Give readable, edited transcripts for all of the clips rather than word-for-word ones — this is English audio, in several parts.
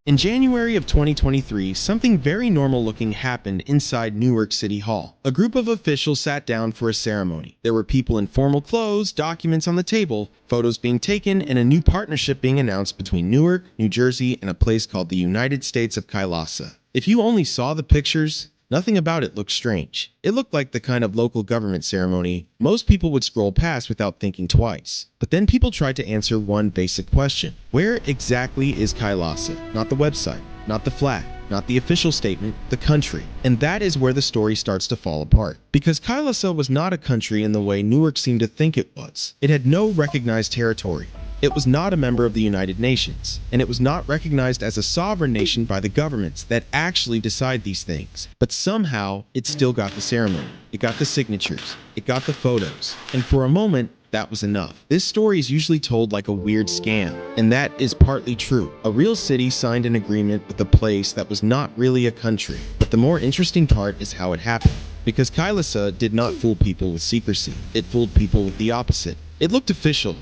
In January of 2023, something very normal-looking happened inside Newark City Hall. A group of officials sat down for a ceremony. There were people in formal clothes, documents on the table, photos being taken, and a new partnership being announced between Newark, New Jersey, and a place called the United States of Kailasa. If you only saw the pictures, nothing about it looked strange. It looked like the kind of local government ceremony most people would scroll past without thinking twice. But then people tried to answer one basic question. Where exactly is Kailasa? Not the website, not the flag, not the official statement, the country. And that is where the story starts to fall apart. Because Kailasa was not a country in the way Newark seemed to think it was. It had no recognized territory. It was not a member of the United Nations, and it was not recognized as a sovereign nation by the governments that actually decide these things. But somehow, it still got the ceremony. It got the signatures. It got the photos. And for a moment, that was enough. This story is usually told like a weird scam, and that is partly true. A real city signed an agreement with a place that was not really a country. But the more interesting part is how it happened. Because Kailasa did not fool people with secrecy. It fooled people with the opposite. It looked official.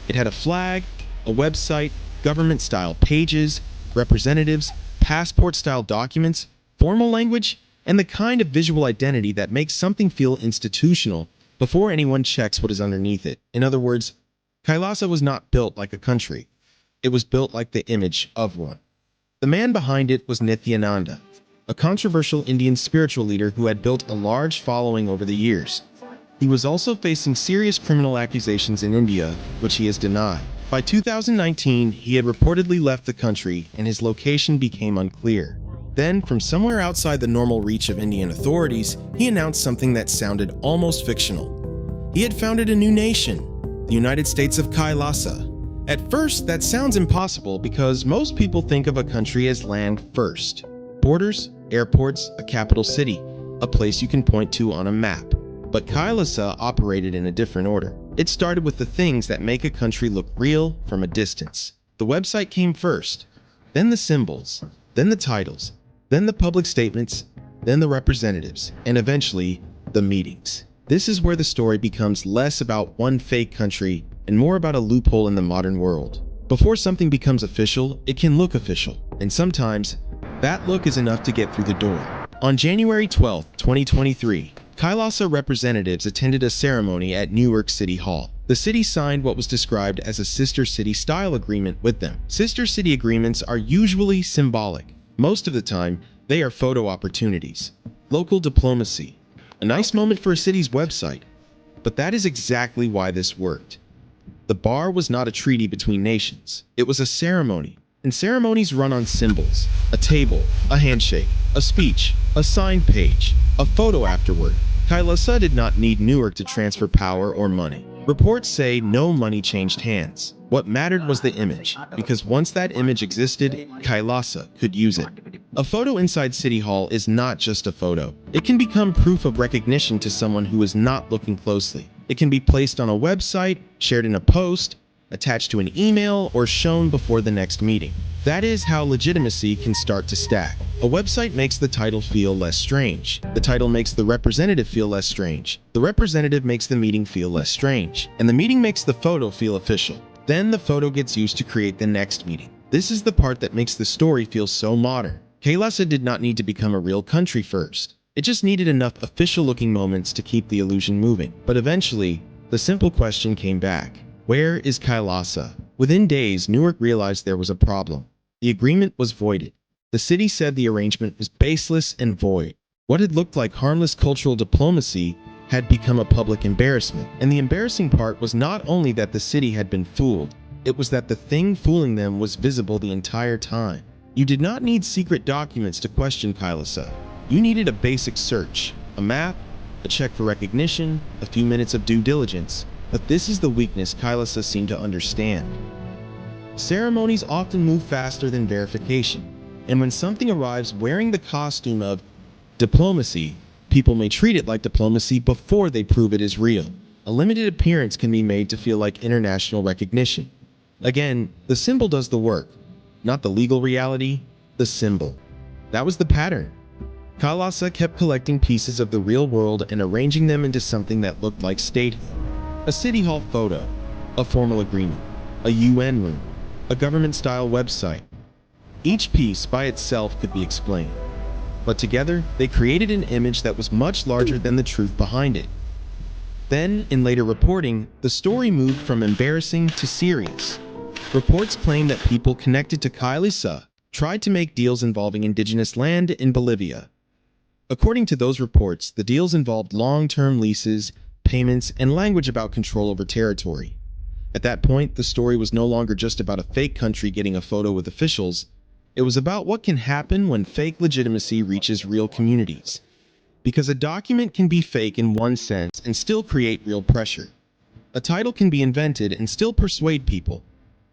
It had a flag, a website, government-style pages, representatives, passport-style documents, formal language, and the kind of visual identity that makes something feel institutional before anyone checks what is underneath it. In other words, Kailasa was not built like a country. It was built like the image of one. The man behind it was Nithyananda, a controversial Indian spiritual leader who had built a large following over the years. He was also facing serious criminal accusations in India, which he has denied. By 2019, he had reportedly left the country and his location became unclear. Then, from somewhere outside the normal reach of Indian authorities, he announced something that sounded almost fictional. He had founded a new nation, the United States of Kailasa. At first, that sounds impossible because most people think of a country as land first. Borders, airports, a capital city, a place you can point to on a map. But Kailasa operated in a different order. It started with the things that make a country look real from a distance. The website came first, then the symbols, then the titles, then the public statements, then the representatives, and eventually, the meetings. This is where the story becomes less about one fake country and more about a loophole in the modern world. Before something becomes official, it can look official, and sometimes, that look is enough to get through the door. On January 12, 2023, Kailasa representatives attended a ceremony at Newark City Hall. The city signed what was described as a sister city-style agreement with them. Sister city agreements are usually symbolic. Most of the time, they are photo opportunities. Local diplomacy. A nice moment for a city's website. But that is exactly why this worked. The bar was not a treaty between nations. It was a ceremony. And ceremonies run on symbols. A table, a handshake, a speech, a signed page, a photo afterward. Kailasa did not need Newark to transfer power or money. Reports say no money changed hands. What mattered was the image, because once that image existed, Kailasa could use it. A photo inside City Hall is not just a photo. It can become proof of recognition to someone who is not looking closely. It can be placed on a website, shared in a post, attached to an email, or shown before the next meeting. That is how legitimacy can start to stack. A website makes the title feel less strange. The title makes the representative feel less strange. The representative makes the meeting feel less strange. And the meeting makes the photo feel official. Then the photo gets used to create the next meeting. This is the part that makes the story feel so modern. Kailasa did not need to become a real country first. It just needed enough official-looking moments to keep the illusion moving. But eventually, the simple question came back. Where is Kailasa? Within days, Newark realized there was a problem. The agreement was voided. The city said the arrangement was baseless and void. What had looked like harmless cultural diplomacy had become a public embarrassment. And the embarrassing part was not only that the city had been fooled, it was that the thing fooling them was visible the entire time. You did not need secret documents to question Kailasa. You needed a basic search, a map, a check for recognition, a few minutes of due diligence. But this is the weakness Kailasa seemed to understand. Ceremonies often move faster than verification, and when something arrives wearing the costume of diplomacy, people may treat it like diplomacy before they prove it is real. A limited appearance can be made to feel like international recognition. Again, the symbol does the work, not the legal reality, the symbol. That was the pattern. Kailasa kept collecting pieces of the real world and arranging them into something that looked like statehood. A city hall photo, a formal agreement, a UN room, a government-style website. Each piece by itself could be explained, but together they created an image that was much larger than the truth behind it. Then, in later reporting, the story moved from embarrassing to serious. Reports claim that people connected to Kailisa tried to make deals involving indigenous land in Bolivia. According to those reports, the deals involved long-term leases, payments, and language about control over territory. At that point, the story was no longer just about a fake country getting a photo with officials. It was about what can happen when fake legitimacy reaches real communities. Because a document can be fake in one sense and still create real pressure. A title can be invented and still persuade people.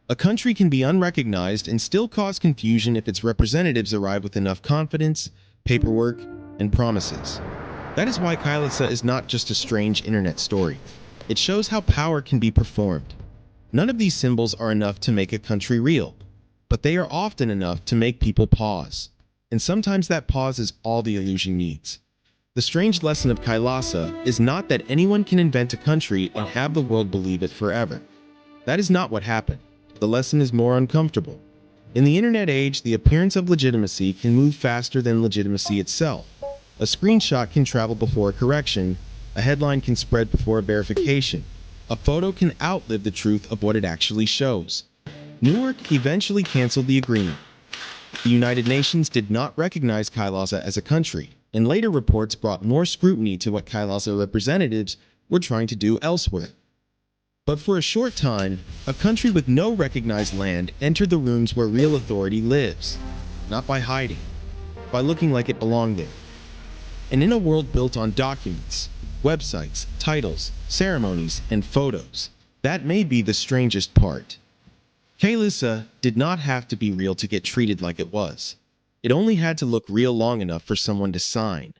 A country can be unrecognized and still cause confusion if its representatives arrive with enough confidence, paperwork, and promises. That is why Kailasa is not just a strange internet story. It shows how power can be performed. None of these symbols are enough to make a country real, but they are often enough to make people pause. And sometimes that pause is all the illusion needs. The strange lesson of Kailasa is not that anyone can invent a country and have the world believe it forever. That is not what happened. The lesson is more uncomfortable. In the internet age, the appearance of legitimacy can move faster than legitimacy itself. A screenshot can travel before a correction, a headline can spread before a verification. A photo can outlive the truth of what it actually shows. Newark eventually canceled the agreement. The United Nations did not recognize Kailasa as a country, and later reports brought more scrutiny to what Kailasa representatives were trying to do elsewhere. But for a short time, a country with no recognized land entered the rooms where real authority lives, not by hiding, by looking like it belonged there. And in a world built on documents, websites, titles, ceremonies, and photos, that may be the strangest part. Kailasa did not have to be real to get treated like it was. It only had to look real long enough for someone to sign.